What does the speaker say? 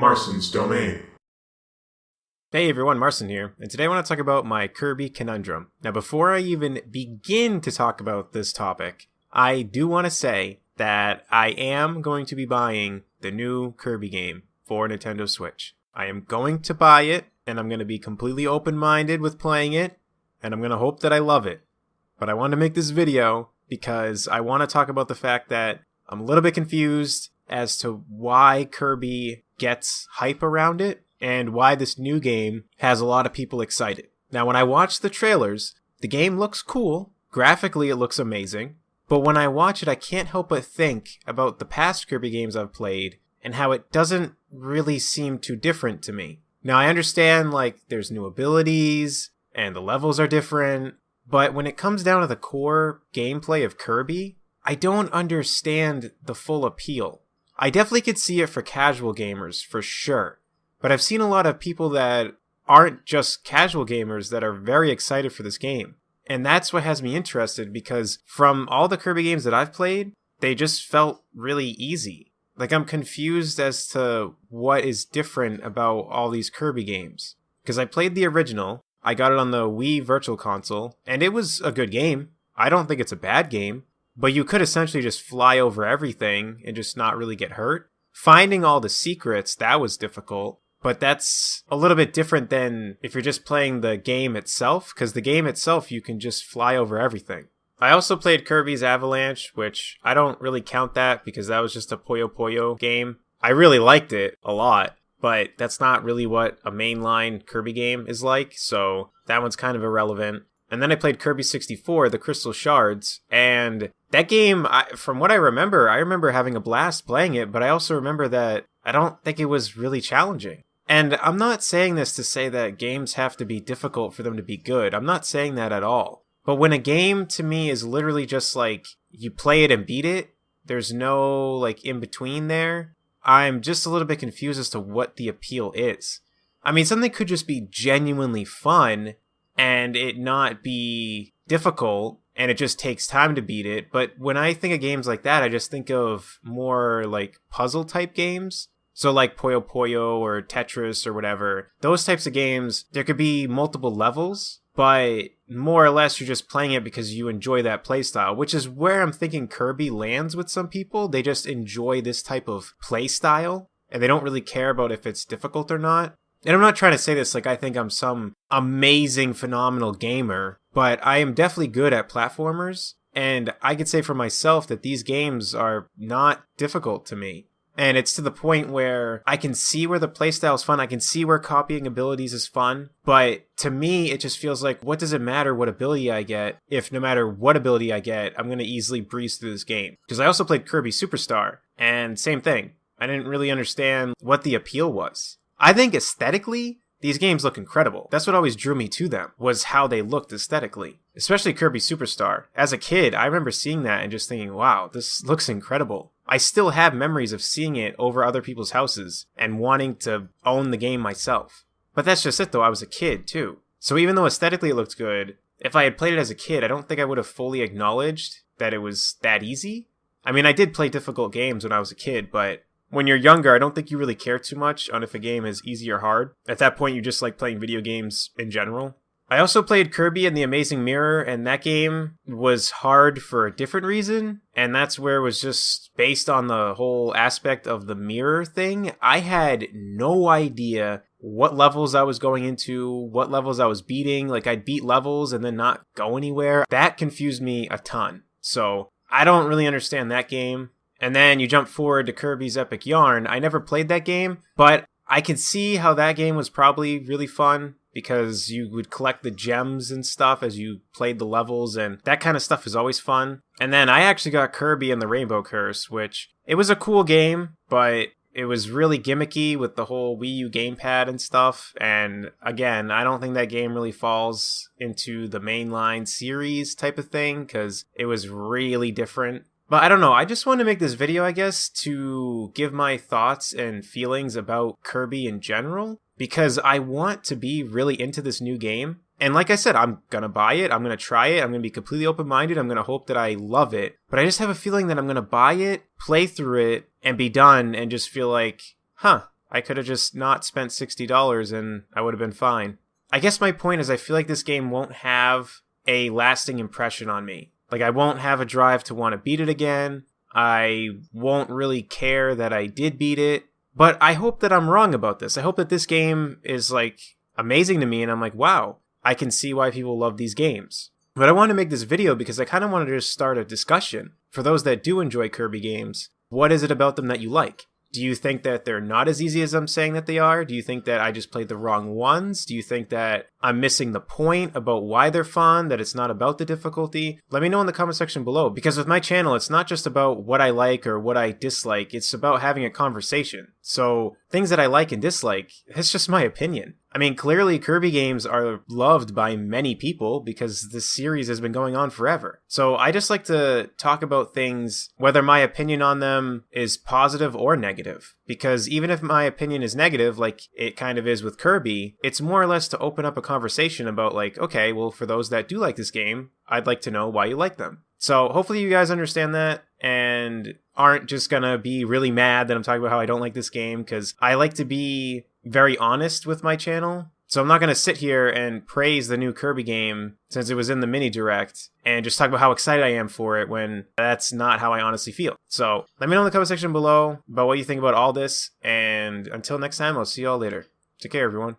Marston's Domain. Hey everyone, Marson here, and today I want to talk about my Kirby Conundrum. Now before I even begin to talk about this topic, I do want to say that I am going to be buying the new Kirby game for Nintendo Switch. I am going to buy it, and I'm going to be completely open-minded with playing it, and I'm going to hope that I love it. But I want to make this video because I want to talk about the fact that I'm a little bit confused as to why Kirby gets hype around it, and why this new game has a lot of people excited. Now, when I watch the trailers, the game looks cool. Graphically, it looks amazing. But when I watch it, I can't help but think about the past Kirby games I've played and how it doesn't really seem too different to me. Now, I understand, there's new abilities and the levels are different, but when it comes down to the core gameplay of Kirby, I don't understand the full appeal. I definitely could see it for casual gamers, for sure. But I've seen a lot of people that aren't just casual gamers that are very excited for this game. And that's what has me interested, because from all the Kirby games that I've played, they just felt really easy. I'm confused as to what is different about all these Kirby games. Because I played the original, I got it on the Wii Virtual Console, and it was a good game. I don't think it's a bad game, but you could essentially just fly over everything and just not really get hurt. Finding all the secrets, that was difficult. But that's a little bit different than if you're just playing the game itself, because the game itself, you can just fly over everything. I also played Kirby's Avalanche, which I don't really count that because that was just a Puyo Puyo game. I really liked it a lot, but that's not really what a mainline Kirby game is like, so that one's kind of irrelevant. And then I played Kirby 64, the Crystal Shards, and that game, from what I remember having a blast playing it, but I also remember that I don't think it was really challenging. And I'm not saying this to say that games have to be difficult for them to be good. I'm not saying that at all. But when a game to me is literally just you play it and beat it, there's no in between there, I'm just a little bit confused as to what the appeal is. I mean, something could just be genuinely fun and it not be difficult and it just takes time to beat it. But when I think of games like that, I just think of more puzzle type games. So Puyo Puyo or Tetris or whatever, those types of games, there could be multiple levels, but more or less you're just playing it because you enjoy that playstyle, which is where I'm thinking Kirby lands with some people. They just enjoy this type of playstyle, and they don't really care about if it's difficult or not. And I'm not trying to say this I think I'm some amazing, phenomenal gamer, but I am definitely good at platformers, and I could say for myself that these games are not difficult to me. And it's to the point where I can see where the playstyle is fun. I can see where copying abilities is fun. But to me, it just feels what does it matter what ability I get if no matter what ability I get, I'm going to easily breeze through this game? Because I also played Kirby Superstar, and same thing. I didn't really understand what the appeal was. I think aesthetically, these games look incredible. That's what always drew me to them, was how they looked aesthetically. Especially Kirby Superstar. As a kid, I remember seeing that and just thinking, wow, this looks incredible. I still have memories of seeing it over other people's houses and wanting to own the game myself. But that's just it though, I was a kid too. So even though aesthetically it looked good, if I had played it as a kid, I don't think I would have fully acknowledged that it was that easy. I mean, I did play difficult games when I was a kid, but when you're younger, I don't think you really care too much on if a game is easy or hard. At that point, you just like playing video games in general. I also played Kirby and the Amazing Mirror, and that game was hard for a different reason, and that's where it was just based on the whole aspect of the mirror thing. I had no idea what levels I was going into, what levels I was beating. I'd beat levels and then not go anywhere. That confused me a ton. So I don't really understand that game. And then you jump forward to Kirby's Epic Yarn. I never played that game, but I can see how that game was probably really fun, because you would collect the gems and stuff as you played the levels, and that kind of stuff is always fun. And then I actually got Kirby and the Rainbow Curse, which it was a cool game, but it was really gimmicky with the whole Wii U gamepad and stuff. And again, I don't think that game really falls into the mainline series type of thing, because it was really different. But I don't know, I just wanted to make this video, I guess, to give my thoughts and feelings about Kirby in general, because I want to be really into this new game. And like I said, I'm going to buy it, I'm going to try it, I'm going to be completely open-minded, I'm going to hope that I love it. But I just have a feeling that I'm going to buy it, play through it, and be done, and just feel like, I could have just not spent $60 and I would have been fine. I guess my point is I feel like this game won't have a lasting impression on me. Like, I won't have a drive to want to beat it again. I won't really care that I did beat it. But I hope that I'm wrong about this. I hope that this game is, like, amazing to me and I'm like, wow, I can see why people love these games. But I wanted to make this video because I kind of wanted to just start a discussion. For those that do enjoy Kirby games, what is it about them that you like? Do you think that they're not as easy as I'm saying that they are? Do you think that I just played the wrong ones? Do you think that I'm missing the point about why they're fun, that it's not about the difficulty? Let me know in the comment section below, because with my channel, it's not just about what I like or what I dislike. It's about having a conversation. So things that I like and dislike, it's just my opinion. I mean, clearly Kirby games are loved by many people because this series has been going on forever. So I just like to talk about things, whether my opinion on them is positive or negative. Because even if my opinion is negative, like it kind of is with Kirby, it's more or less to open up a conversation about like, okay, well, for those that do like this game, I'd like to know why you like them. So hopefully you guys understand that and aren't just gonna be really mad that I'm talking about how I don't like this game, because I like to be very honest with my channel. So I'm not going to sit here and praise the new Kirby game since it was in the mini direct and just talk about how excited I am for it when that's not how I honestly feel. So let me know in the comment section below about what you think about all this. And until next time, I'll see y'all later. Take care, everyone.